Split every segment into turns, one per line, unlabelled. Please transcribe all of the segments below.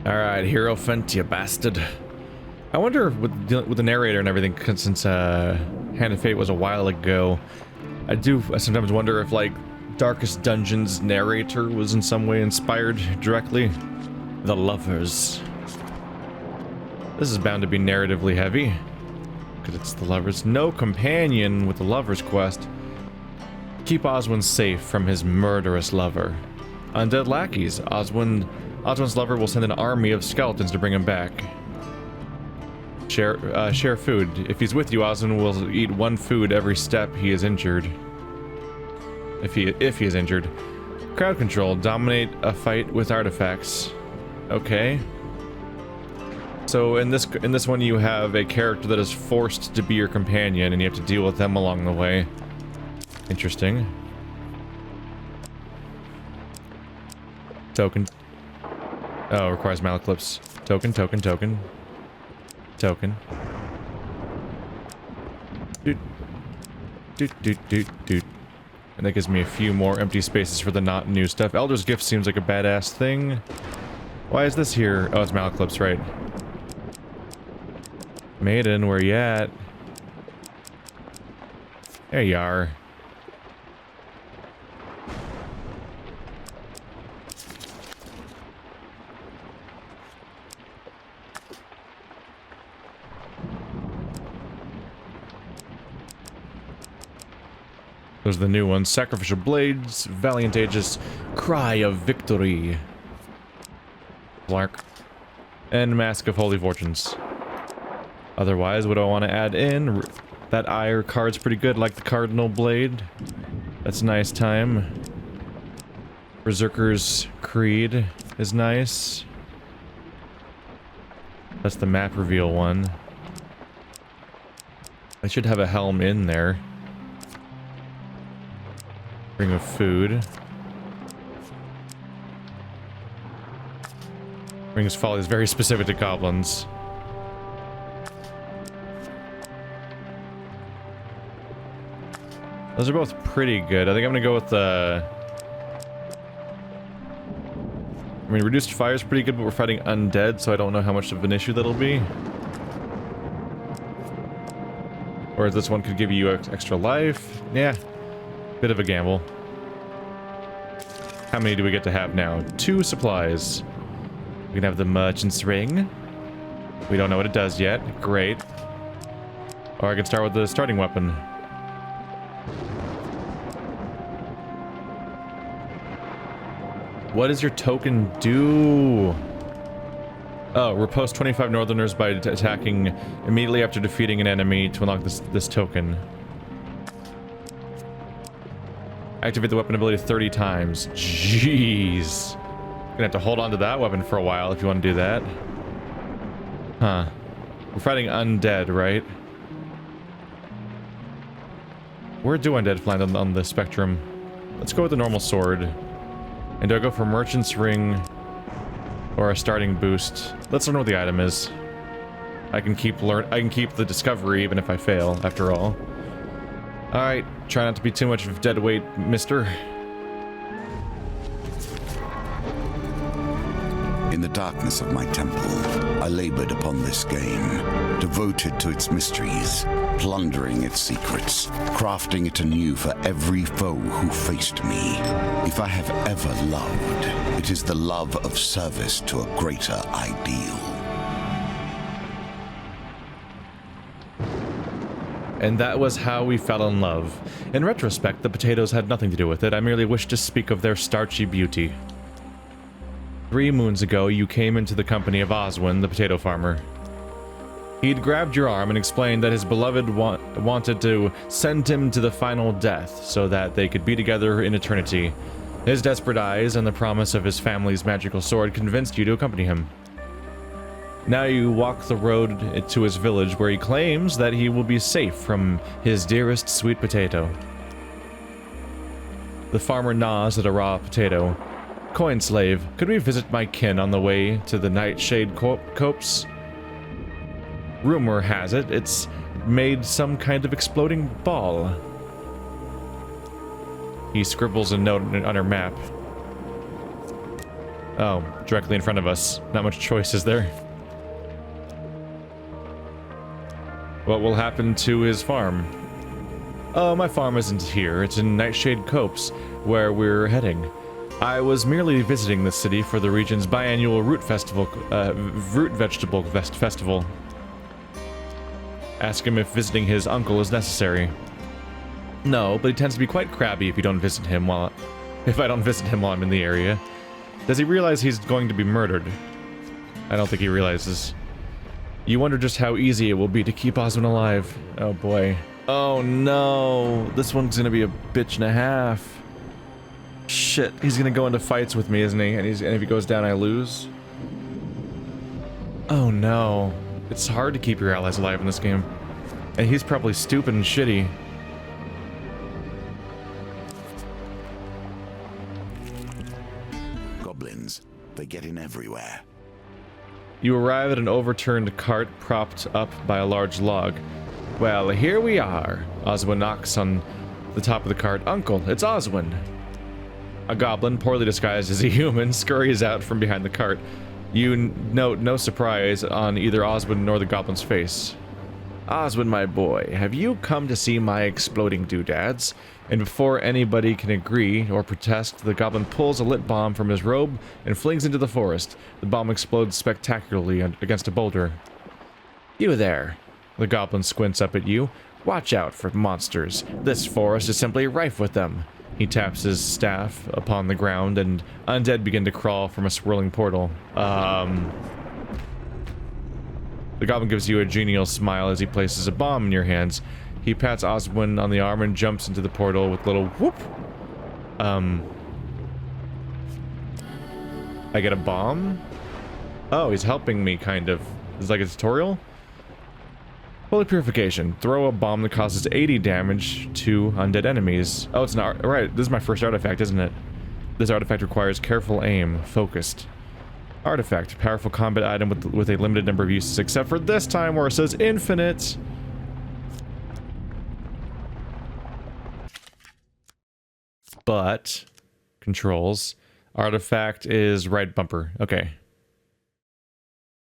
Alright, Hierophant, you bastard. I wonder, with the narrator and everything, since Hand of Fate was a while ago, I sometimes wonder if, like, Darkest Dungeon's narrator was in some way inspired directly. The Lovers. This is bound to be narratively heavy. Because it's the Lovers. No companion with the Lover's quest. Keep Oswin safe from his murderous lover. Undead lackeys. Oswin's lover will send an army of skeletons to bring him back. Share food. If he's with you, Oswin will eat one food every step he is injured. If he is injured. Crowd control. Dominate a fight with artifacts. Okay. So in this one you have a character that is forced to be your companion and you have to deal with them along the way. Interesting. Token. Oh, requires Malaclips. Token. Token. Doot. And that gives me a few more empty spaces for the not new stuff. Elder's Gift seems like a badass thing. Why is this here? Oh, it's Malaclips, right. Maiden, where you at? There you are. Those are the new ones. Sacrificial Blades, Valiant Aegis, Cry of Victory. Blark. And Mask of Holy Fortunes. Otherwise, what do I want to add in? That Ire card's pretty good, like the Cardinal Blade. That's a nice time. Berserker's Creed is nice. That's the map reveal one. I should have a helm in there. Ring of Food. Ring's Folly is very specific to goblins. Those are both pretty good. I think I'm gonna go with the... I mean, Reduced Fire is pretty good, but we're fighting undead, so I don't know how much of an issue that'll be. Or this one could give you extra life. Yeah. Bit of a gamble. How many do we get to have now? 2 supplies. We can have the Merchant's Ring. We don't know what it does yet. Great. Or I can start with the starting weapon. What does your token do? Oh, riposte 25 Northerners by attacking immediately after defeating an enemy to unlock this token. Activate the weapon ability 30 times. Jeez. Gonna have to hold on to that weapon for a while if you want to do that. Huh. We're fighting undead, right? Where do undead land on the spectrum? Let's go with the normal sword. And do I go for Merchant's Ring or a starting boost? Let's learn what the item is. I can keep the discovery even if I fail, after all. Alright, try not to be too much of dead weight, mister.
In the darkness of my temple, I labored upon this game, devoted to its mysteries, plundering its secrets, crafting it anew for every foe who faced me. If I have ever loved, it is the love of service to a greater ideal.
And that was how we fell in love. In retrospect, the potatoes had nothing to do with it. I merely wished to speak of their starchy beauty. 3 moons ago, you came into the company of Oswin, the potato farmer. He'd grabbed your arm and explained that his beloved wanted to send him to the final death so that they could be together in eternity. His desperate eyes and the promise of his family's magical sword convinced you to accompany him. Now you walk the road to his village where he claims that he will be safe from his dearest sweet potato. The farmer gnaws at a raw potato. Coin slave, could we visit my kin on the way to the Nightshade Copse? Rumor has it, it's made some kind of exploding ball. He scribbles a note on her map. Oh, directly in front of us. Not much choice, is there? What will happen to his farm? Oh, my farm isn't here. It's in Nightshade Copse, where we're heading. I was merely visiting the city for the region's biannual root vegetable festival. Ask him if visiting his uncle is necessary. No, but he tends to be quite crabby if I don't visit him while I'm in the area. Does he realize he's going to be murdered? I don't think he realizes. You wonder just how easy it will be to keep Oswin alive. Oh boy. Oh no, this one's gonna be a bitch and a half. Shit, he's gonna go into fights with me, isn't he? And if he goes down, I lose. Oh no. It's hard to keep your allies alive in this game. And he's probably stupid and shitty.
Goblins, they get in everywhere.
You arrive at an overturned cart propped up by a large log. Well, here we are. Oswin knocks on the top of the cart. Uncle, it's Oswin. A goblin, poorly disguised as a human, scurries out from behind the cart. You note no surprise on either Oswin nor the goblin's face. Oswin, my boy, have you come to see my exploding doodads? And before anybody can agree or protest, the goblin pulls a lit bomb from his robe and flings into the forest. The bomb explodes spectacularly against a boulder. You there. The goblin squints up at you. Watch out for monsters. This forest is simply rife with them. He taps his staff upon the ground, and undead begin to crawl from a swirling portal. The goblin gives you a genial smile as he places a bomb in your hands. He pats Oswin on the arm and jumps into the portal with a little whoop. I get a bomb? Oh, he's helping me, kind of. It's like a tutorial? Holy Purification. Throw a bomb that causes 80 damage to undead enemies. Oh, it's not. Right, this is my first artifact, isn't it? This artifact requires careful aim, focused. Artifact. Powerful combat item with a limited number of uses, except for this time where it says infinite. But, controls. Artifact is right bumper. Okay.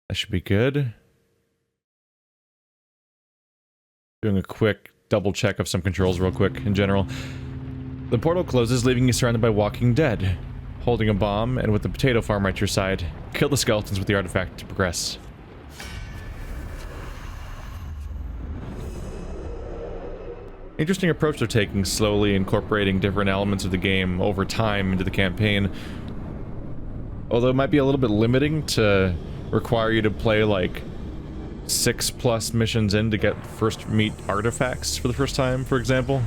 That should be good. Doing a quick double check of some controls real quick in general. The portal closes, leaving you surrounded by walking dead. Holding a bomb and with the potato farm right at your side. Kill the skeletons with the artifact to progress. Interesting approach they're taking, slowly incorporating different elements of the game over time into the campaign. Although it might be a little bit limiting to require you to play like 6+ missions in to get meet artifacts for the first time, for example.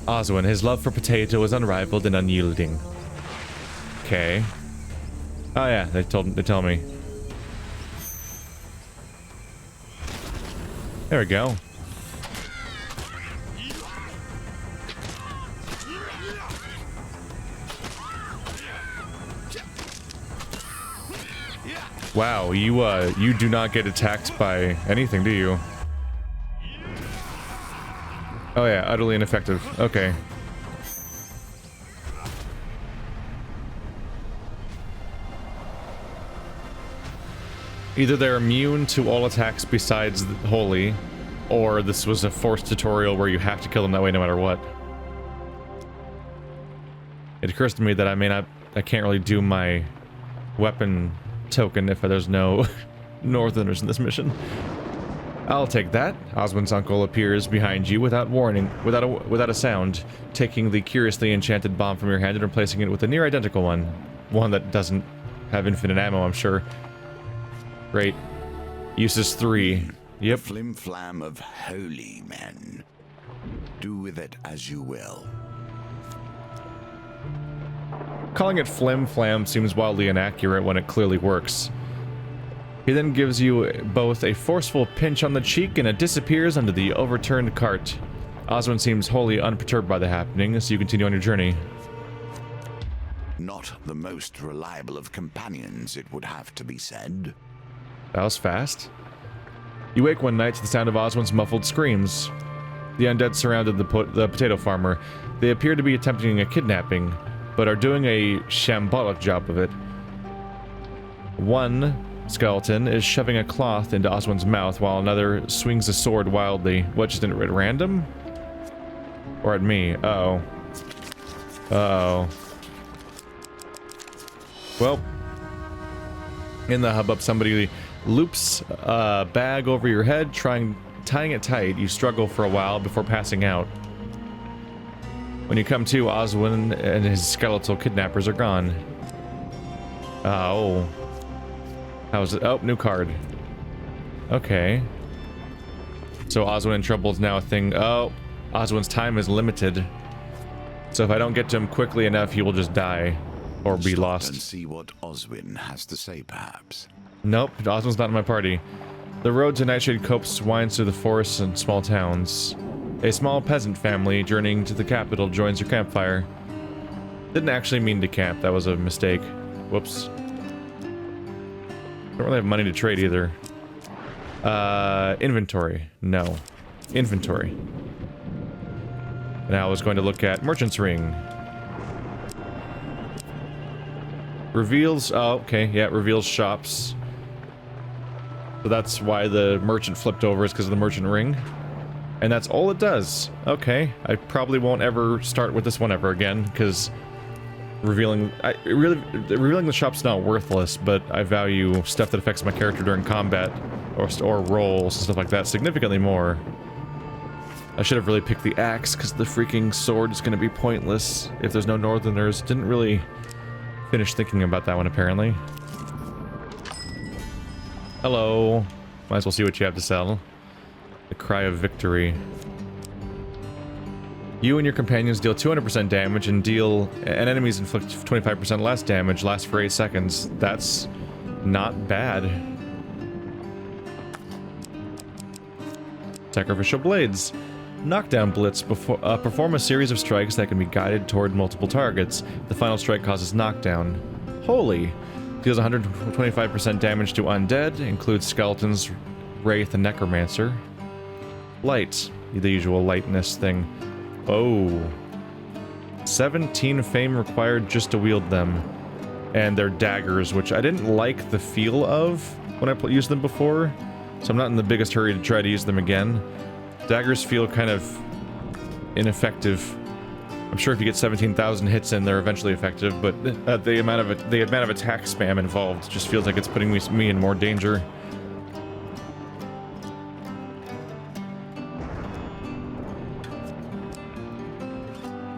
Oswin, his love for potato is unrivaled and unyielding. Okay. Oh yeah, they tell me. There we go. Wow, you do not get attacked by anything, do you? Oh yeah, utterly ineffective. Okay. Either they're immune to all attacks besides holy, or this was a forced tutorial where you have to kill them that way no matter what. It occurs to me that I can't really do my weapon token if there's no northerners in this mission. I'll take that. Oswin's uncle appears behind you without warning, without a sound, taking the curiously enchanted bomb from your hand and replacing it with a near identical one. One that doesn't have infinite ammo, I'm sure. Great. Uses 3. Yep.
Flim flam of holy men. Do with it as you will.
Calling it flim flam seems wildly inaccurate when it clearly works. He then gives you both a forceful pinch on the cheek and it disappears under the overturned cart. Oswin seems wholly unperturbed by the happening, so you continue on your journey.
Not the most reliable of companions, it would have to be said.
That was fast. You wake one night to the sound of Oswin's muffled screams. The undead surrounded the potato farmer. They appear to be attempting a kidnapping, but are doing a shambolic job of it. One skeleton is shoving a cloth into Oswin's mouth while another swings a sword wildly. What, just at random? Or at me? Uh-oh. Uh-oh. Well, in the hubbub, somebody loops a bag over your head, tying it tight. You struggle for a while before passing out. When you come to, Oswin and his skeletal kidnappers are gone. Oh. How's it? Oh, new card. Okay. So Oswin in trouble is now a thing. Oh, Oswin's time is limited. So if I don't get to him quickly enough, he will just die. Or be lost.
And see what Oswin has to say, perhaps.
Nope, Oswin's not in my party. The road to Nightshade Copse winds through the forests and small towns. A small peasant family journeying to the capital joins your campfire. Didn't actually mean to camp, that was a mistake. Whoops. Don't really have money to trade either. Inventory. No. Inventory. Now I was going to look at Merchant's Ring. Reveals, oh, okay, yeah, reveals shops. So that's why the merchant flipped over, is because of the merchant ring. And that's all it does. Okay, I probably won't ever start with this one ever again, because revealing the shop's not worthless, but I value stuff that affects my character during combat, or rolls and stuff like that significantly more. I should have really picked the axe, because the freaking sword is going to be pointless if there's no northerners. Didn't really finish thinking about that one, apparently. Hello. Might as well see what you have to sell. The Cry of Victory. You and your companions deal 200% damage and enemies inflict 25% less damage, lasts for 8 seconds. That's not bad. Sacrificial Blades. Knockdown Blitz. Perform a series of strikes that can be guided toward multiple targets. The final strike causes knockdown. Holy! Deals 125% damage to undead, includes skeletons, wraith, and necromancer. Light. The usual lightness thing. Oh. 17 fame required just to wield them. And they're daggers, which I didn't like the feel of when I used them before, so I'm not in the biggest hurry to try to use them again. Daggers feel kind of ineffective. I'm sure if you get 17,000 hits in, they're eventually effective, but the amount of attack spam involved just feels like it's putting me in more danger.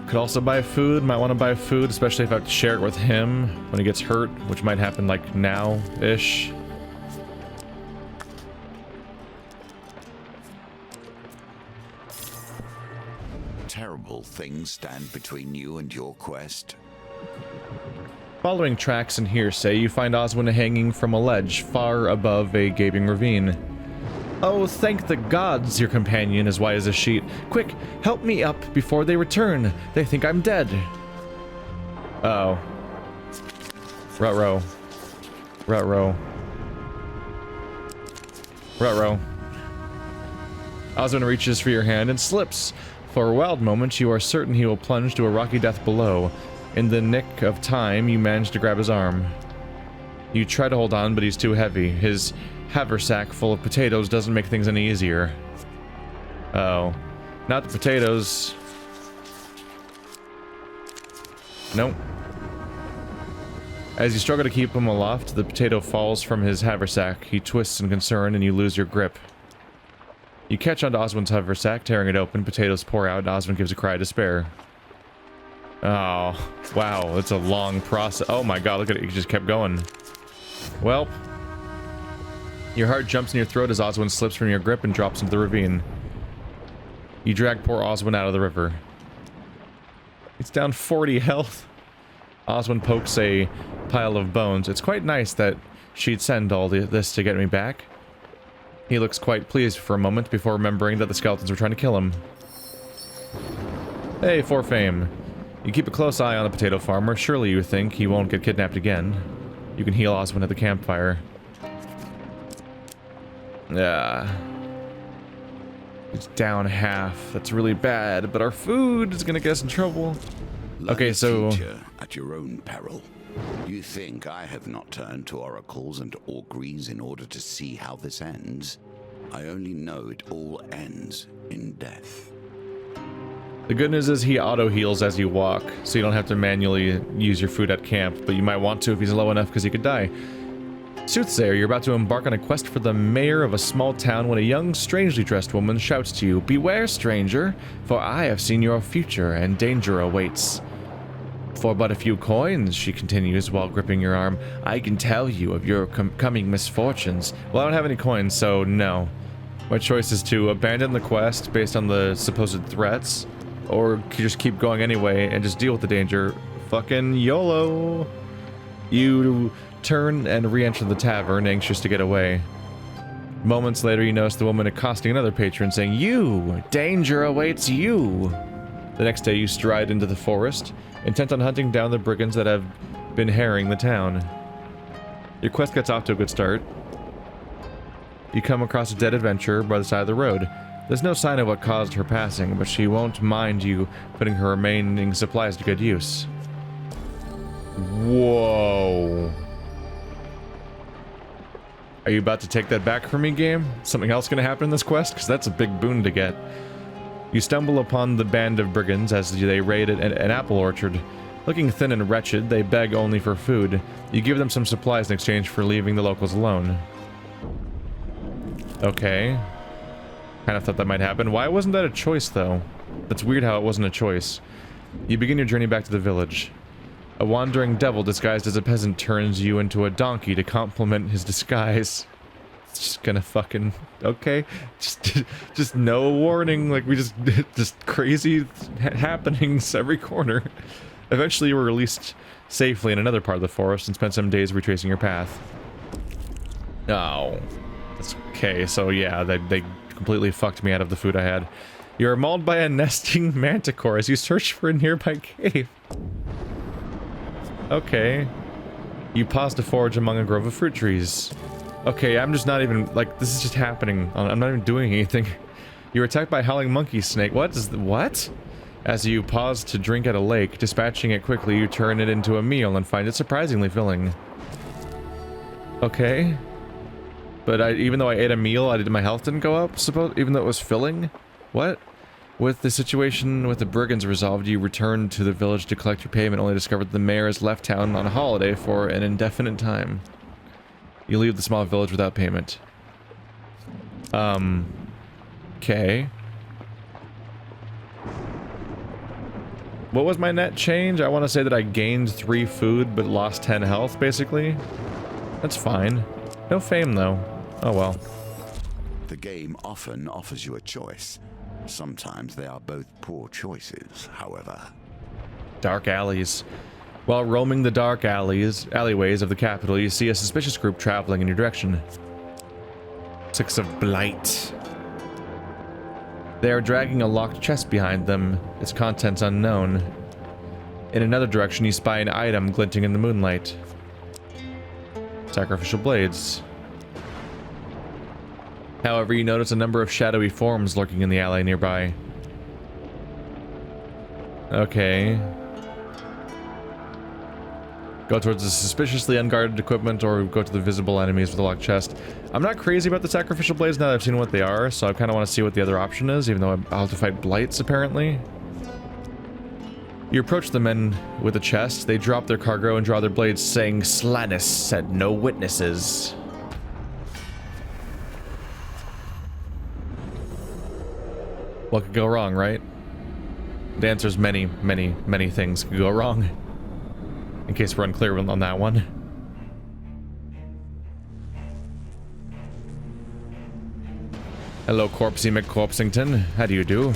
Could also buy food. Might want to buy food, especially if I have to share it with him when he gets hurt, which might happen like now-ish.
Terrible things stand between you and your quest.
Following tracks and hearsay, you find Oswin hanging from a ledge far above a gaping ravine. Oh, thank the gods your companion is white as a sheet. Quick, help me up before they return. They think I'm dead. Uh-oh. Ruh-roh. Ruh-roh. Ruh-roh. Oswin reaches for your hand and slips. For a wild moment, you are certain he will plunge to a rocky death below. In the nick of time, you manage to grab his arm. You try to hold on, but he's too heavy. His haversack full of potatoes doesn't make things any easier. Oh. Not the potatoes. Nope. As you struggle to keep him aloft, the potato falls from his haversack. He twists in concern, and you lose your grip. You catch onto Oswin's haversack, tearing it open. Potatoes pour out, and Oswin gives a cry of despair. Oh, wow, it's a long process. Oh my god, look at it, he just kept going. Well, your heart jumps in your throat as Oswin slips from your grip and drops into the ravine. You drag poor Oswin out of the river. It's down 40 health. Oswin pokes a pile of bones. It's quite nice that she'd send all this to get me back. He looks quite pleased for a moment before remembering that the skeletons were trying to kill him. Hey, for fame. You keep a close eye on the potato farmer. Surely you think he won't get kidnapped again. You can heal Oswin at the campfire. It's down half. That's really bad, but our food is gonna get us in trouble. Okay, so
Future at your own peril. You think I have not turned to oracles and auguries in order to see how this ends? I only know it all ends in death.
the good news is he auto heals as you walk, so you don't have to manually use your food at camp, but you might want to if he's low enough because he could die. Soothsayer, you're about to embark on a quest for the mayor of a small town when a young, strangely dressed woman shouts to you, "Beware, stranger, for I have seen your future and danger awaits." "For but a few coins," she continues while gripping your arm, "I can tell you of your coming misfortunes." Well, I don't have any coins, so no. My choice is to abandon the quest based on the supposed threats, or just keep going anyway and just deal with the danger. Fucking YOLO! You turn and re-enter the tavern, anxious to get away. Moments later, you notice the woman accosting another patron, saying, "You! Danger awaits you!" The next day, you stride into the forest, intent on hunting down the brigands that have been harrying the town. Your quest gets off to a good start. You come across a dead adventurer by the side of the road. There's no sign of what caused her passing, but she won't mind you putting her remaining supplies to good use. Whoa. Are you about to take that back from me, game? Something else gonna happen in this quest? Because that's a big boon to get. You stumble upon the band of brigands as they raid an apple orchard. Looking thin and wretched, they beg only for food. You give them some supplies in exchange for leaving the locals alone. Okay. Kind of thought that might happen. Why wasn't that a choice, though? That's weird how it wasn't a choice. You begin your journey back to the village. A wandering devil disguised as a peasant turns you into a donkey to complement his disguise. It's just gonna fucking... Okay. Just no warning. Like, we just crazy happenings every corner. Eventually, you were released safely in another part of the forest and spent some days retracing your path. Oh. That's okay. So, yeah, they completely fucked me out of the food I had. You are mauled by a nesting manticore as you search for a nearby cave. Okay. You pause to forage among a grove of fruit trees. Okay, I'm just not even, like, this is just happening. I'm not even doing anything. You're attacked by a howling monkey snake. What? As you pause to drink at a lake, dispatching it quickly, you turn it into a meal and find it surprisingly filling. Okay. But even though I ate a meal, my health didn't go up, even though it was filling? What? With the situation with the brigands resolved, you return to the village to collect your payment, only discovered the mayor has left town on a holiday for an indefinite time. You leave the small village without payment. Okay. What was my net change? I want to say that I gained 3 food, but lost 10 health, basically. That's fine. No fame, though. Oh well.
The game often offers you a choice. Sometimes they are both poor choices, however.
Dark alleys. While roaming the dark alleyways of the capital, you see a suspicious group traveling in your direction. 6 of Blight. They are dragging a locked chest behind them, its contents unknown. In another direction, you spy an item glinting in the moonlight. Sacrificial blades. However, you notice a number of shadowy forms lurking in the alley nearby. Okay. Go towards the suspiciously unguarded equipment or go to the visible enemies with the locked chest. I'm not crazy about the sacrificial blades now that I've seen what they are, so I kind of want to see what the other option is, even though I'll have to fight blights, apparently. You approach the men with the chest. They drop their cargo and draw their blades, saying, "Slanus said no witnesses." What could go wrong, right? The answer's many, many, many things could go wrong. In case we're unclear on that one. Hello, Corpsey McCorpsington. How do you do?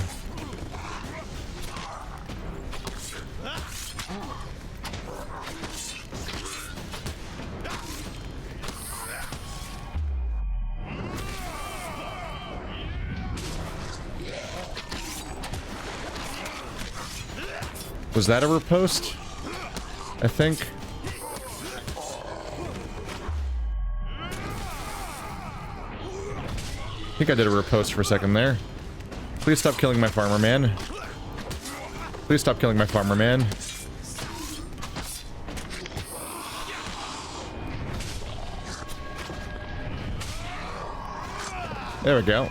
Was that a riposte? I think. I think I did a riposte for a second there. Please stop killing my farmer man. Please stop killing my farmer man. There we go.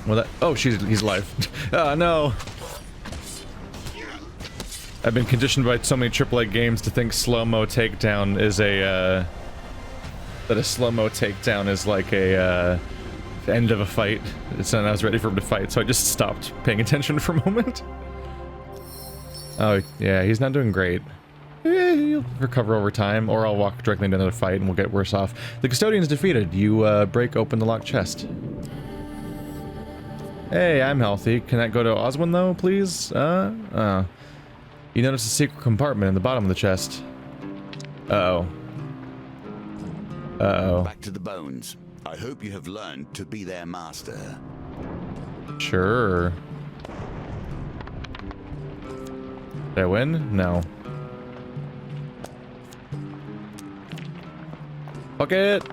Well, that, oh, he's alive. Oh, no. I've been conditioned by so many AAA games to think slow-mo takedown is a, that a slow-mo takedown is like a, end of a fight. It's not I was ready for him to fight, so I just stopped paying attention for a moment. Oh, yeah, he's not doing great. He'll recover over time, or I'll walk directly into another fight and we'll get worse off. The custodian's defeated. You, break open the locked chest. Hey, I'm healthy. Can I go to Oswin, though, please? You notice a secret compartment in the bottom of the chest. Uh-oh. Uh-oh.
Back to the bones. I hope you have learned to be their master.
Sure. Did I win? No. Fuck it!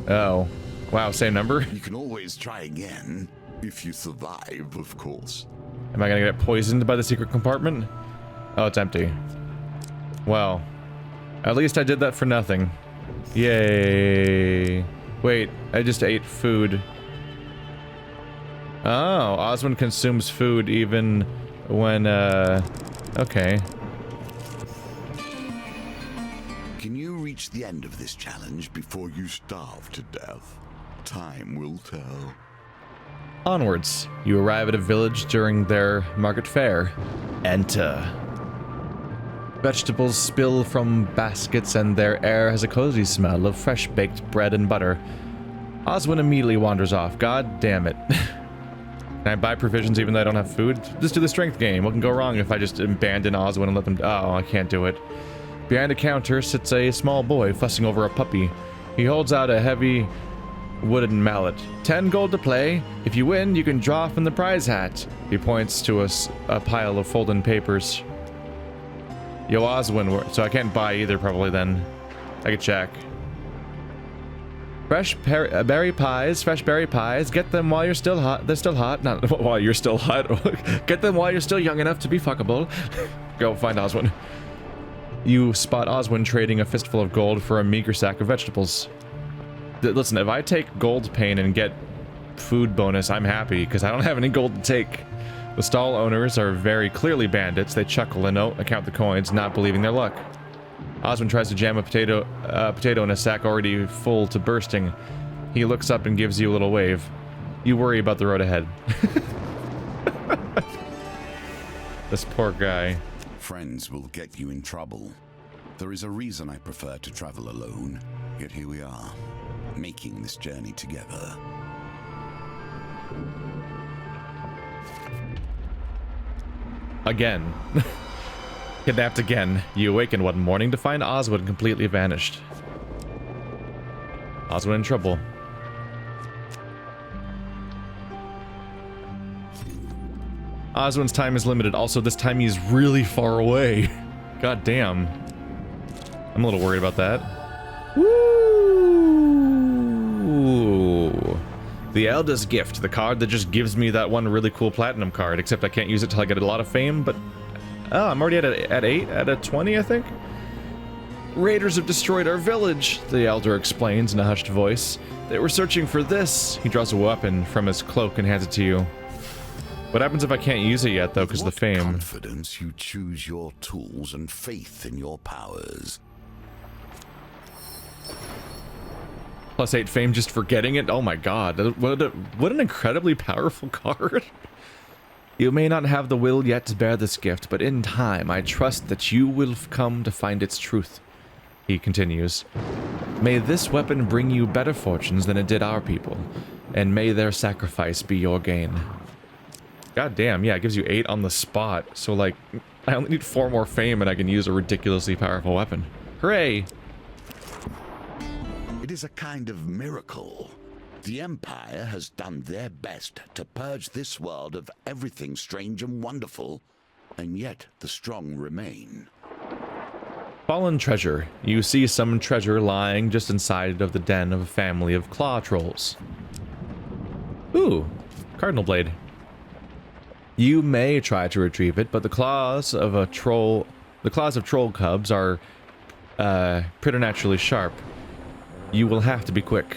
Oh. Wow, same number?
You can always try again, if you survive, of course.
Am I gonna get poisoned by the secret compartment? Oh, it's empty. Well, at least I did that for nothing. Yay. Wait, I just ate food. Oh, Oswin consumes food even when, okay.
Can you reach the end of this challenge before you starve to death? Time will tell.
Onwards, you arrive at a village during their market fair. Enter. Vegetables spill from baskets and their air has a cozy smell of fresh baked bread and butter. Oswin immediately wanders off. God damn it. Can I buy provisions even though I don't have food? Just do the strength game. What can go wrong if I just abandon Oswin and let them... Oh, I can't do it. Behind a counter sits a small boy fussing over a puppy. He holds out a heavy wooden mallet. 10 gold to play. If you win, you can draw from the prize hat. He points to a pile of folded papers. Yo, Oswin, so I can't buy either probably then. I could check. Fresh berry pies, get them while you're still hot. They're still hot, not while you're still hot. Get them while you're still young enough to be fuckable. Go find Oswin. You spot Oswin trading a fistful of gold for a meager sack of vegetables. Listen, if I take gold pain and get food bonus, I'm happy, because I don't have any gold to take. The stall owners are very clearly bandits. They chuckle and account the coins, not believing their luck. Oswin tries to jam a potato in a sack already full to bursting. He looks up and gives you a little wave. You worry about the road ahead. This poor guy.
Friends will get you in trouble. There is a reason I prefer to travel alone, yet here we are, making this journey together.
Again. Kidnapped again. You awaken one morning to find Oswin completely vanished. Oswin in trouble. Oswin's time is limited. Also, this time he's really far away. God damn. I'm a little worried about that. Woo! The Elder's Gift, the card that just gives me that one really cool platinum card, except I can't use it till I get a lot of fame, but... Oh, I'm already at 8, at a 20, I think? Raiders have destroyed our village, the Elder explains in a hushed voice. They were searching for this. He draws a weapon from his cloak and hands it to you. What happens if I can't use it yet, though, because of the fame?
Confidence you choose your tools and faith in your powers.
+8 fame just for getting it? Oh my god, what an incredibly powerful card. You may not have the will yet to bear this gift, but in time, I trust that you will come to find its truth. He continues. May this weapon bring you better fortunes than it did our people, and may their sacrifice be your gain. God damn, yeah, it gives you 8 on the spot, so like, I only need 4 more fame and I can use a ridiculously powerful weapon. Hooray!
It is a kind of miracle. The Empire has done their best to purge this world of everything strange and wonderful, and yet the strong remain.
Fallen treasure. You see some treasure lying just inside of the den of a family of claw trolls. Ooh, Cardinal Blade. You may try to retrieve it, but the claws of troll cubs are preternaturally sharp. You will have to be quick.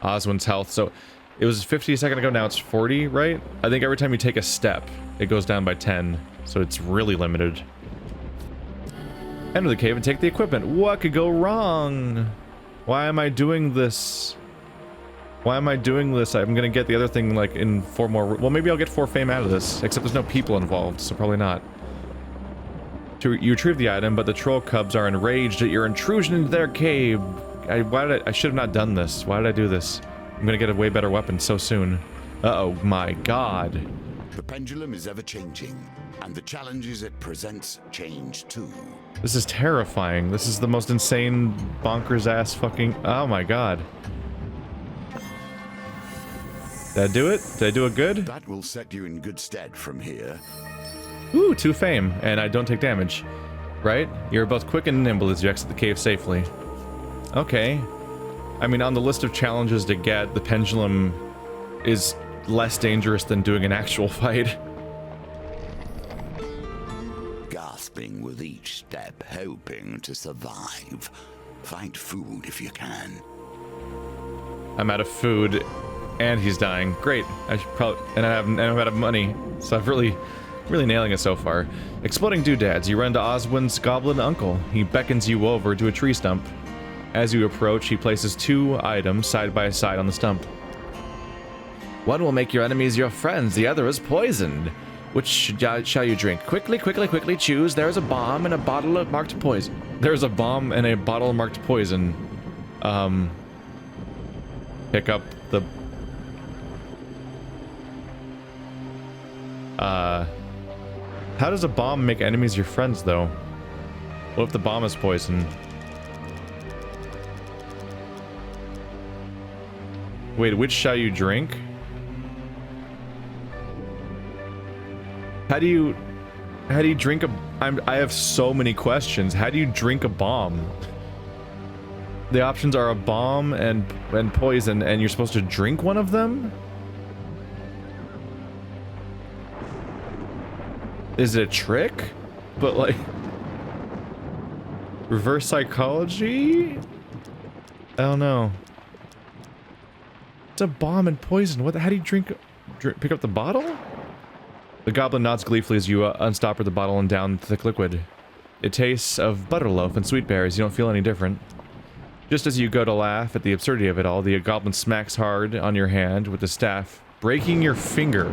Oswin's health, so it was 50 a second ago, now it's 40, right? I think every time you take a step, it goes down by 10, so it's really limited. Enter the cave and take the equipment. What could go wrong? Why am I doing this? Why am I doing this? I'm gonna get the other thing like in 4 more. Well, maybe I'll get 4 fame out of this, except there's no people involved, so probably not. You retrieve the item, but the troll cubs are enraged at your intrusion into their cave. I should have not done this. Why did I do this? I'm gonna get a way better weapon so soon. Uh-oh, my god.
The pendulum is ever changing, and the challenges it presents change too.
This is terrifying. This is the most insane, bonkers ass fucking... Oh my god. Did I do it? Did I do it good?
That will set you in good stead from here.
Ooh, 2 fame, and I don't take damage. Right? You're both quick and nimble as you exit the cave safely. Okay. I mean, on the list of challenges to get, the pendulum is less dangerous than doing an actual fight.
Gasping with each step, hoping to survive. Find food if you can.
I'm out of food, and he's dying. Great. I should probably... And I'm out of money, so I've really nailing it so far. Exploding doodads. You run to Oswin's goblin uncle. He beckons you over to a tree stump. As you approach, he places 2 items side by side on the stump. One will make your enemies your friends, the other is poisoned. Which shall you drink? Quickly, quickly, quickly choose. There is a bomb and a bottle marked poison. There's a bomb and a bottle marked poison. Pick up the... How does a bomb make enemies your friends, though? What if the bomb is poison? Wait, which shall you drink? How do you drink a... I have so many questions. How do you drink a bomb? The options are a bomb and poison, and you're supposed to drink one of them? Is it a trick? But like... Reverse psychology? I don't know. It's a bomb and poison. How do you pick up the bottle? The goblin nods gleefully as you unstopper the bottle and down the thick liquid. It tastes of butterloaf and sweet berries. You don't feel any different. Just as you go to laugh at the absurdity of it all, the goblin smacks hard on your hand with the staff, breaking your finger.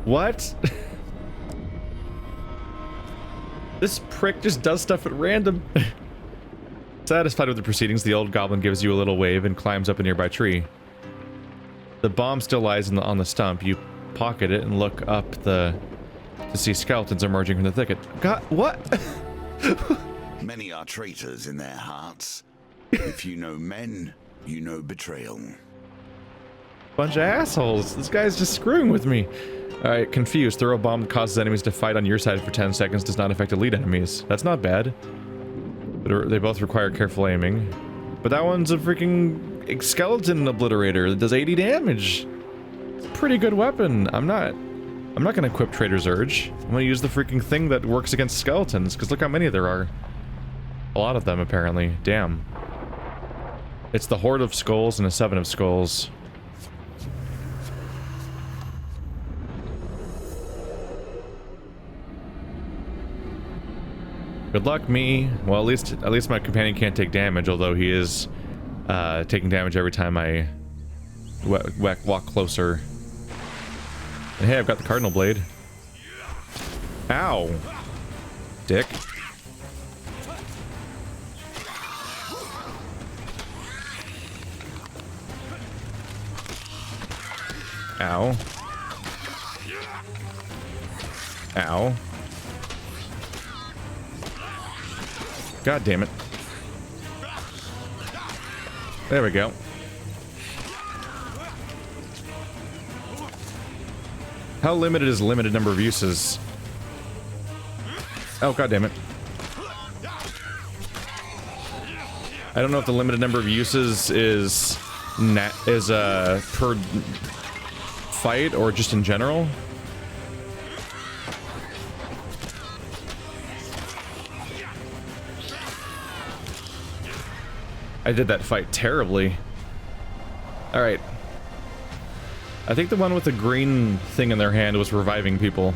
What? This prick just does stuff at random. Satisfied with the proceedings, the old goblin gives you a little wave and climbs up a nearby tree. The bomb still lies on the stump. You pocket it and look up to see skeletons emerging from the thicket. God, what?
Many are traitors in their hearts. If you know men, you know betrayal.
Bunch of assholes. This guy's just screwing with me. Alright, confused. Throw a bomb that causes enemies to fight on your side for 10 seconds does not affect elite enemies. That's not bad. But they both require careful aiming. But that one's a freaking skeleton obliterator that does 80 damage. It's a pretty good weapon. I'm not gonna equip Trader's Urge. I'm gonna use the freaking thing that works against skeletons, because look how many there are. A lot of them, apparently. Damn. It's the Horde of Skulls and a 7 of Skulls. Good luck, me. Well, at least my companion can't take damage, although he is taking damage every time I walk closer. And hey, I've got the Cardinal Blade. Ow. Dick. Ow. Ow. God damn it. There we go. How limited is limited number of uses? Oh, god damn it. I don't know if the limited number of uses is per fight or just in general. I did that fight terribly. Alright. I think the one with the green thing in their hand was reviving people.